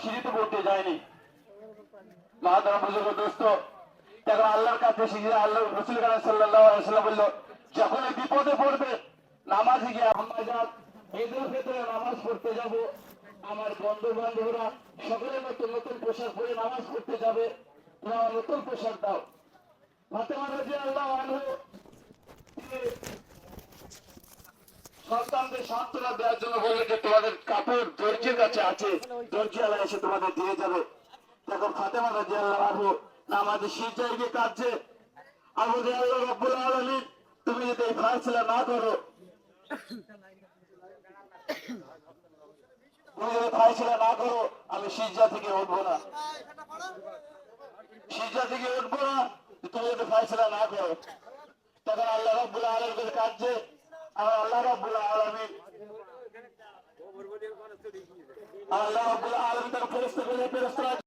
সিঁড়িতে উঠতে যায়নি। মহাদারা বুজুর্গ দোস্ত, এখন আল্লাহর কাছে শিখে আল্লাহ রসুল কালাম সাল্লাল্লাহু আলাইহি ওয়াসাল্লাম বলল, যখন বিপদে পড়বে নামাজে গিয়ে আমরা যাক ঈদের ভেতরে নামাজ পড়তে যাব, আমার বন্ধু বান্ধবরা সকলে নতুন নতুন পোশাক পরে নামাজ পড়তে যাবে, তোমরা নতুন পোশাক দাও। ফাতেমা রাদিয়াল্লাহু আনহা সন্তানদের সান্ত্বনা দেওয়ার জন্য বললে যে তোমাদের কাপড় দর্জির কাছে আছে, দর্জি আলা এসে তোমাদের দিয়ে যাবে। তখন ফাতেমা রাদিয়াল্লাহু আনহা নামাজে সিজদায় গিয়ে কাঁদছে, আর বলছে আল্লাহ রাব্বুল আলামিন তুমি যদি এই ফায়সালা না করো, তুমি যদি ফায়সালা না করো আমি সিজদা থেকে উঠবো না, সিজদা থেকে উঠবো না, তুমি যদি ফায়সালা না করো। তখন আল্লাহ রাব্বুল আলামিনের কাছে আমার আল্লাহ রাব্বুল আলামিন